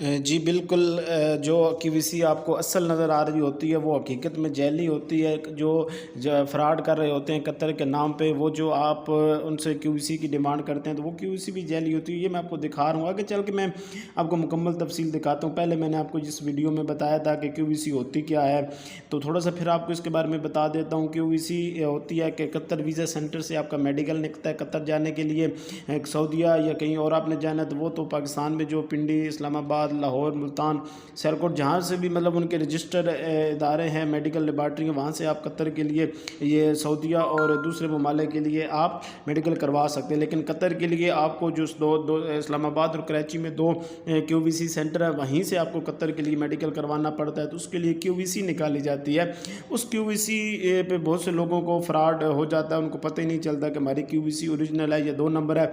जी बिल्कुल, जो क्यूवीसी आपको असल नज़र आ रही होती है वो हकीकत में जैली होती है। जो फ्रॉड कर रहे होते हैं कतर के नाम पे, वो जो आप उनसे क्यूवीसी की डिमांड करते हैं तो वो क्यूवीसी भी जैली होती है। ये मैं आपको दिखा रहा हूँ, आगे चल के मैं आपको मुकम्मल तफसील दिखाता हूँ। पहले मैंने आपको जिस वीडियो में बताया था कि क्यूवीसी होती क्या है, तो थोड़ा सा फिर आपको इसके बारे में बता देता हूँ। क्यूवीसी होती है कि कतर वीज़ा सेंटर से आपका मेडिकल निकलता है कतर जाने के लिए। सऊदीया या कहीं और आपने जाना है तो वो तो पाकिस्तान में जो पिंडी, इस्लामाबाद, लाहौर, मुल्तान, सियालकोट, जहाँ से भी मतलब उनके रजिस्टर इदारे हैं, मेडिकल लेबार्ट्री हैं, वहाँ से आप कतर के लिए, ये सऊदीया और दूसरे ममालिक के लिए आप मेडिकल करवा सकते हैं। लेकिन कतर के लिए आपको जो दो इस्लामाबाद और कराची में दो क्यूवीसी सेंटर है, वहीं से आपको कतर के लिए मेडिकल करवाना पड़ता है। तो उसके लिए क्यूवीसी निकाली जाती है। उस क्यूवीसी पे बहुत से लोगों को फ्रॉड हो जाता है, उनको पता ही नहीं चलता कि हमारी क्यूवीसी ओरिजिनल है या 2 नंबर है,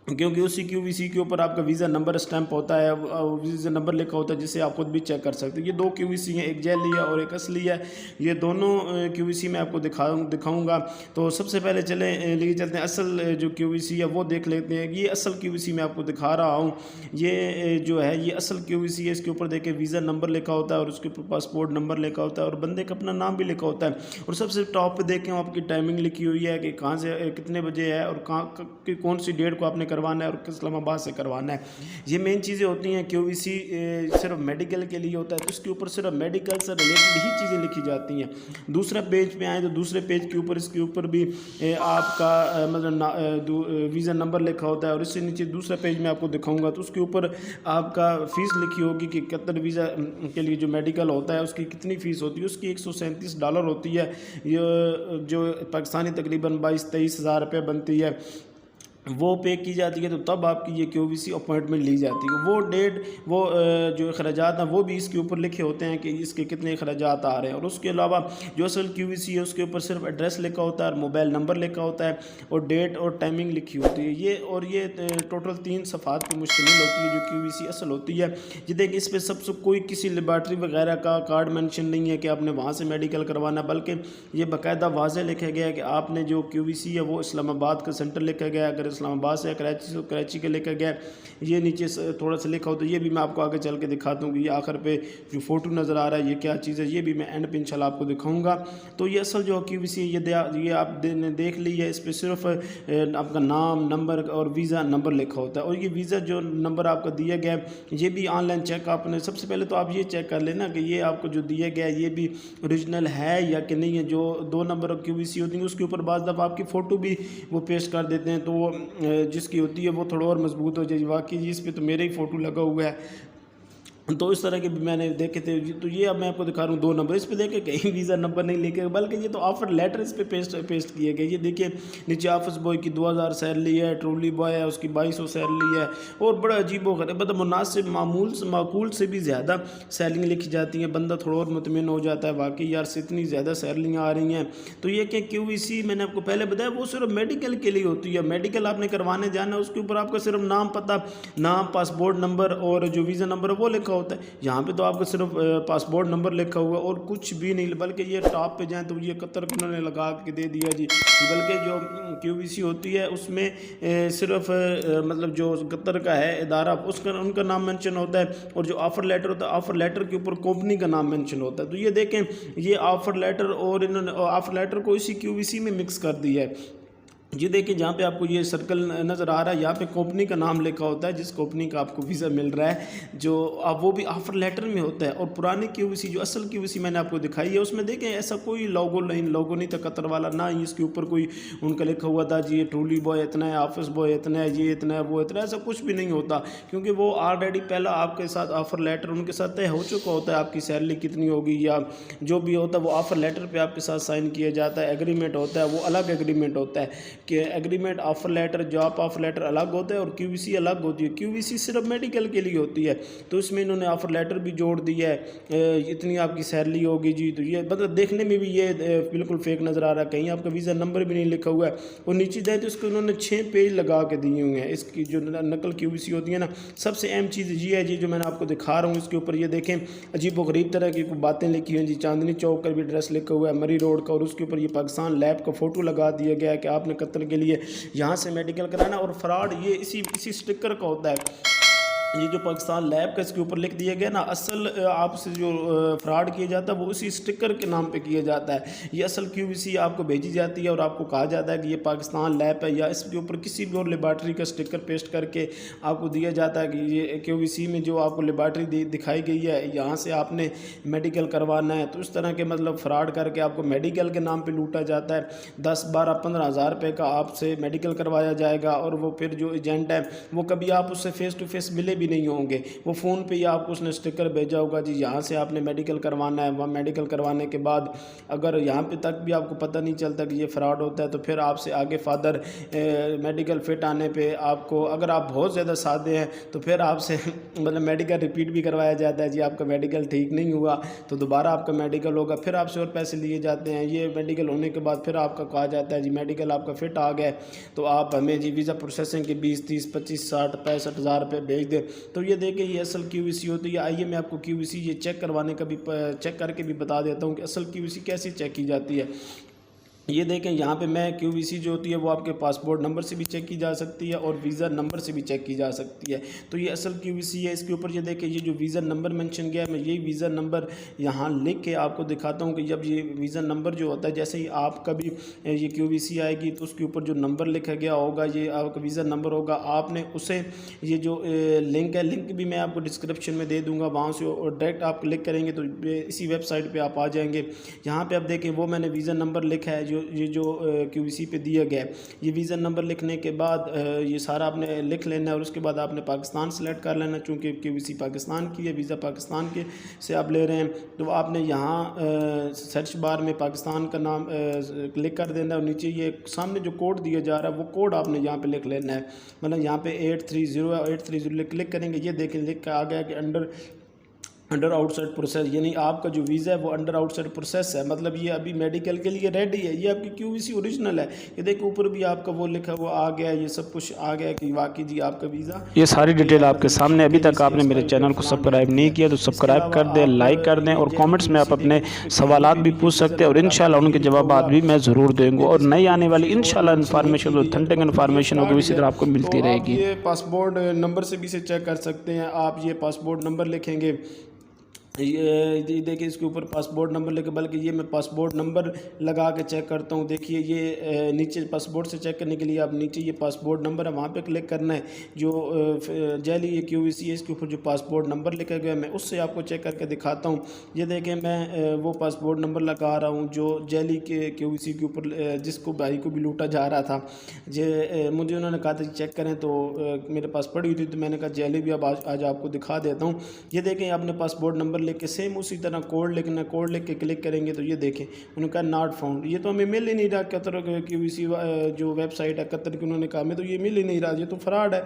क्योंकि उसी क्यूवीसी के ऊपर आपका वीज़ा नंबर स्टैंप होता है, वीज़ा नंबर लिखा होता है, जिसे आप खुद भी चेक कर सकते हैं। ये 2 क्यूवीसी हैं, एक जैली है और एक असली है। ये दोनों क्यूवीसी मैं आपको दिखाऊंगा। तो सबसे पहले लेके चलते हैं असल जो क्यूवीसी है वो देख लेते हैं। ये असल क्यूवीसी मैं आपको दिखा रहा हूँ। ये जो है ये असल क्यूवीसी है। इसके ऊपर देखिए वीज़ा नंबर लिखा होता है और उसके ऊपर पासपोर्ट नंबर लिखा होता है और बंदे का अपना नाम भी लिखा होता है। और सबसे टॉप पे देखें आपकी टाइमिंग लिखी हुई है कि कहाँ से कितने बजे है और कौन सी डेट को आपने करवाना है और किस इस्लामाबाद से करवाना है। ये मेन चीज़ें होती हैं। क्यूवीसी सिर्फ मेडिकल के लिए होता है, तो उसके ऊपर सिर्फ मेडिकल से रिलेटेड ही चीज़ें लिखी जाती हैं। दूसरा पेज पे आए तो दूसरे पेज के ऊपर इसके ऊपर भी आपका मतलब वीज़ा नंबर लिखा होता है। और इससे नीचे दूसरा पेज मैं आपको दिखाऊंगा तो उसके ऊपर आपका फ़ीस लिखी होगी कि कतर वीज़ा के लिए जो मेडिकल होता है उसकी कितनी फ़ीस होती है। उसकी $137 होती है, ये जो पाकिस्तानी तकरीबन 22-23 हज़ार रुपये बनती है, वो पे की जाती है। तो तब आपकी ये क्यूवीसी अपॉइंटमेंट ली जाती है। वो डेट, वो जो अखराजात हैं वो भी इसके ऊपर लिखे होते हैं कि इसके कितने अखराजात आ रहे हैं। और उसके अलावा जो असल क्यूवीसी है उसके ऊपर सिर्फ एड्रेस लिखा होता है और मोबाइल नंबर लिखा होता है और डेट और टाइमिंग लिखी होती है। ये टोटल 3 सफ़ात की मुश्तमिल होती है जो क्यूवीसी असल होती है। ये देखिए इस पर सबसे कोई किसी लेबार्ट्री वगैरह का कार्ड मेंशन नहीं है कि आपने वहाँ से मेडिकल करवाना, बल्कि ये बाकायदा वाज़ेह लिखा गया है कि आपने जो क्यूवीसी है वो इस्लामाबाद का सेंटर लिखा गया है। अगर इस्लामाबाद से कराची से कराची के लेकर गया, ये नीचे थोड़ा सा लिखा हो तो ये भी मैं आपको आगे चल के दिखाता हूँ कि ये आखिर पे जो फ़ोटो नज़र आ रहा है ये क्या चीज़ है, ये भी मैं एंड पे इंशाल्लाह आपको दिखाऊंगा। तो ये असल जो क्यूवीसी है ये आप देख ली है। इस पर सिर्फ आपका नाम, नंबर और वीज़ा नंबर लिखा होता है। और ये वीज़ा जो नंबर आपका दिया गया है ये भी ऑनलाइन चेक आपने सबसे पहले तो आप ये चेक कर लेना कि ये आपको जो दिया गया है ये भी ओरिजिनल है या कि नहीं है। जो 2 नंबर क्यूवीसी होती है उसके ऊपर बाज़ दफ़ा आपकी फ़ोटो भी वो पेश कर देते हैं, तो जिसकी होती है वो थोड़ा और मजबूत हो जाए। वाकई इस पे तो मेरा ही फ़ोटो लगा हुआ है। तो इस तरह के भी मैंने देखे थे। तो ये अब मैं आपको दिखा रहा हूँ 2 नंबर। इस पे देखिए कहीं वीज़ा नंबर नहीं लिखे, बल्कि ये तो ऑफ़र लेटर इस पे पेस्ट किए गए। ये देखिए नीचे ऑफिस बॉय की 2000 सैलरी है, ट्रॉली बॉय है उसकी 2200 सैलरी है। और बड़ा अजीब व मतलब मुनासिब माकूल से भी ज़्यादा सैलरी लिखी जाती हैं। बंदा थोड़ा और मुतमिन हो जाता है, वाकई यार से इतनी ज़्यादा सैलरियाँ आ रही हैं। तो ये कि क्यूवीसी मैंने आपको पहले बताया वो सिर्फ मेडिकल के लिए होती है। मेडिकल आपने करवाने जाना है, उसके ऊपर आपका सिर्फ नाम, पता, नाम, पासपोर्ट नंबर और जो वीज़ा नंबर है वो लिखा होता है। यहाँ पे तो आपको सिर्फ पासपोर्ट नंबर लिखा हुआ और कुछ भी नहीं। बल्कि ये टॉप पे जाएं तो ये कतर को उन्होंने लगा के दे दिया जी। बल्कि जो क्यूवीसी होती है उसमें सिर्फ मतलब जो कतर का है इदारा उसका उनका नाम मेंशन होता है। और जो ऑफ़र लेटर होता है ऑफ़र लेटर के ऊपर कंपनी का नाम मेंशन होता है। तो ये देखें ये ऑफ़र लेटर और इन्होंने ऑफ़र लेटर को इसी क्यूवीसी में मिक्स कर दिया है। ये देखिए जहाँ पे आपको ये सर्कल नज़र आ रहा है यहाँ पे कंपनी का नाम लिखा होता है जिस कंपनी का आपको वीज़ा मिल रहा है, जो अब वो भी ऑफ़र लेटर में होता है। और पुरानी क्यूवीसी जो असल क्यूवीसी मैंने आपको दिखाई है उसमें देखें ऐसा कोई लोगो नहीं था कतर वाला, ना ही इसके ऊपर कोई उनका लिखा हुआ था जी ये ट्रॉली बॉय इतना है, ऑफिस बॉय इतना है, ये इतना है, वो इतना है, ऐसा कुछ भी नहीं होता। क्योंकि वो ऑलरेडी पहला आपके साथ ऑफ़र लेटर उनके साथ तय हो चुका होता है, आपकी सैलरी कितनी होगी या जो भी होता है वो ऑफ़र लेटर पर आपके साथ साइन किया जाता है। एग्रीमेंट होता है, वो अलग एग्रीमेंट होता है कि agreement, offer letter, job offer letter अलग होता है और क्यूवीसी अलग होती है। क्यूवीसी सिर्फ मेडिकल के लिए होती है। तो इसमें इन्होंने ऑफर लेटर भी जोड़ दिया है, इतनी आपकी सैलरी होगी जी। तो ये मतलब देखने में भी ये बिल्कुल फेक नज़र आ रहा है, कहीं आपका वीज़ा नंबर भी नहीं लिखा हुआ है। और नीचे जाए तो इसको उन्होंने 6 पेज लगा के दिए हुए हैं। इसकी जो नकल क्यूवीसी होती है ना, सबसे अहम चीज़ ये है जी जो मैंने आपको दिखा रहा हूँ। इसके ऊपर ये देखें अजीब व गरीब तरह की बातें लिखी हुई हैं जी। चांदनी चौक का भी एड्रेस लिखा हुआ है, मरी रोड का, और उसके ऊपर ये पाकिस्तान लैब का फ़ोटो लगा दिया गया है कि आपने कतर के लिए यहाँ से मेडिकल कराना। और फ्रॉड ये इसी स्टिकर का होता है। ये जो पाकिस्तान लैब का इसके ऊपर लिख दिया गया ना, असल आपसे जो फ्रॉड किया जाता है वो उसी स्टिकर के नाम पे किया जाता है। ये असल QVC आपको भेजी जाती है और आपको कहा जाता है कि ये पाकिस्तान लैब है, या इसके ऊपर किसी भी और लेबॉर्ट्री का स्टिकर पेस्ट करके आपको दिया जाता है कि ये QVC में जो आपको लेबॉर्ट्री दिखाई गई है यहाँ से आपने मेडिकल करवाना है। तो इस तरह के मतलब फ्रॉड करके आपको मेडिकल के नाम पर लूटा जाता है। 10, 12, 15 हज़ार रुपये का आपसे मेडिकल करवाया जाएगा, और वो फिर जो एजेंट है वो कभी आप उससे फेस टू फेस मिले भी नहीं होंगे, वो फ़ोन पे ही आपको उसने स्टिकर भेजा होगा जी यहाँ से आपने मेडिकल करवाना है। वहाँ मेडिकल करवाने के बाद अगर यहाँ पे तक भी आपको पता नहीं चलता कि ये फ्रॉड होता है, तो फिर आपसे आगे फादर मेडिकल फिट आने पे आपको, अगर आप बहुत ज़्यादा सादे हैं तो फिर आपसे मतलब मेडिकल रिपीट भी करवाया जाता है जी आपका मेडिकल ठीक नहीं हुआ तो दोबारा आपका मेडिकल होगा, फिर आपसे और पैसे लिए जाते हैं। ये मेडिकल होने के बाद फिर आपका कहा जाता है जी मेडिकल आपका फिट आ गया तो आप हमें जी वीज़ा प्रोसेसिंग के 20, 30, 25, 60, 65 हज़ार रुपये भेज दें। तो ये देखिए ये असल QVC होती है। आइए मैं आपको QVC ये चेक करवाने का भी चेक करके भी बता देता हूँ कि असल QVC कैसे चेक की जाती है। ये देखें यहाँ पे मैं QVC जो होती है वो आपके पासपोर्ट नंबर से भी चेक की जा सकती है और वीज़ा नंबर से भी चेक की जा सकती है। तो ये असल QVC है। इसके ऊपर ये देखें ये जो वीज़ा नंबर मेंशन किया है, मैं यही वीज़ा नंबर यहाँ लिख के आपको दिखाता हूँ कि जब ये वीज़ा नंबर जो होता है, जैसे ही आपका भी ये QVC आएगी तो उसके ऊपर जो नंबर लिखा गया होगा ये आपका वीज़ा नंबर होगा। आपने उसे ये जो लिंक है, लिंक भी मैं आपको डिस्क्रिप्शन में दे दूँगा, वहाँ से और डायरेक्ट आप क्लिक करेंगे तो इसी वेबसाइट पर आप आ जाएंगे। यहाँ पर आप देखें वो मैंने वीज़ा नंबर लिखा है ये जो QVC पे दिया गया है। ये वीज़ा नंबर लिखने के बाद ये सारा आपने लिख लेना है और उसके बाद आपने पाकिस्तान सेलेक्ट कर लेना, चूँकि QVC पाकिस्तान की है, वीज़ा पाकिस्तान के से आप ले रहे हैं। तो आपने यहाँ सर्च बार में पाकिस्तान का नाम क्लिक कर देना है और नीचे ये सामने जो कोड दिया जा रहा है वो कोड आपने यहाँ पर लिख लेना है। मतलब यहाँ पर 830 है, 830 क्लिक करेंगे। ये देखें लिख के आ गया कि अंडर आउटसाइड प्रोसेस, यानी आपका जो वीज़ा है वो अंडर आउटसाइड प्रोसेस है, मतलब ये अभी मेडिकल के लिए रेडी है। ये आपकी QVC ओरिजिनल है। ये देखो ऊपर भी आपका वो लिखा वो आ गया, ये सब कुछ आ गया कि वाकई जी आपका वीज़ा। ये सारी डिटेल आपके सामने। अभी तक आपने मेरे चैनल को सब्सक्राइब नहीं किया तो सब्सक्राइब कर दें, लाइक कर दें, और कमेंट्स में आप अपने सवालात भी पूछ सकते हैं और इंशाल्लाह उनके जवाब भी मैं ज़रूर दूँगा। और नई आने वाली इंशाल्लाह इन्फॉर्मेशन, ऑथेंटिक इन्फॉर्मेशन होगी, इसी तरह आपको मिलती रहेगी। ये पासपोर्ट नंबर से भी इसे चेक कर सकते हैं आप। ये पासपोर्ट नंबर लिखेंगे, ये देखिए इसके ऊपर पासपोर्ट नंबर लेके, बल्कि ये मैं पासपोर्ट नंबर लगा के चेक करता हूँ। देखिए ये नीचे पासपोर्ट से चेक करने के लिए आप नीचे ये पासपोर्ट नंबर है वहाँ पे क्लिक करना है। जो जैली ये QVC है इसके ऊपर जो पासपोर्ट नंबर लिखा गया मैं उससे आपको चेक करके दिखाता हूँ। ये देखें मैं वो पासपोर्ट नंबर लगा रहा हूँ जो जैली के QVC के ऊपर जिसको भाई को भी लूटा जा रहा था। मुझे उन्होंने कहा था चेक करें, तो मेरे पास पड़ी हुई थी तो मैंने कहा जैली भी अब आज आपको दिखा देता हूँ। ये देखें आपने पासपोर्ट नंबर लेके सेम उसी तरह कोड लिखना, कोड लिख के क्लिक करेंगे तो ये देखें उन्होंने कहा नॉट फाउंड। ये तो हमें मिल ही नहीं रहा, कतर QVC जो वेबसाइट है कतर की, उन्होंने कहा हमें तो ये मिल ही नहीं रहा, ये तो फ्रॉड है।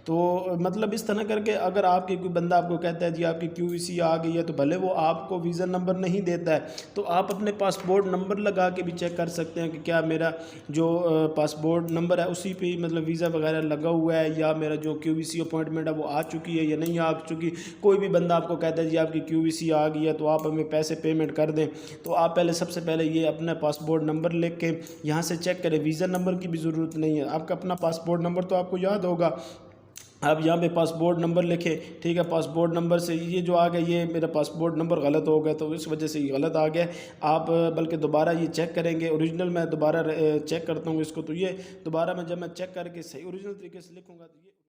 तो मतलब इस तरह करके अगर आपके कोई बंदा आपको कहता है जी आपकी QVC आ गई है, तो भले वो आपको वीज़ा नंबर नहीं देता है तो आप अपने पासपोर्ट नंबर लगा के भी चेक कर सकते हैं कि क्या मेरा जो पासपोर्ट नंबर है उसी पे मतलब वीज़ा वगैरह लगा हुआ है, या मेरा जो QVC अपॉइंटमेंट है वो आ चुकी है या नहीं आ चुकी। कोई भी बंदा आपको कहता है जी आपकी QVC आ गई है तो आप हमें पैसे पेमेंट कर दें, तो आप पहले सबसे पहले ये अपना पासपोर्ट नंबर लिख के यहाँ से चेक करें। वीज़ा नंबर की भी ज़रूरत नहीं है, आपका अपना पासपोर्ट नंबर तो आपको याद होगा। आप यहाँ पे पासपोर्ट नंबर लिखे, ठीक है, पासपोर्ट नंबर से ये जो आ गया ये मेरा पासपोर्ट नंबर गलत हो गया तो इस वजह से ये गलत आ गया। आप बल्कि दोबारा ये चेक करेंगे, ओरिजिनल मैं दोबारा चेक करता हूँ इसको, तो ये दोबारा मैं जब मैं चेक करके सही ओरिजिनल तरीके से लिखूँगा तो ये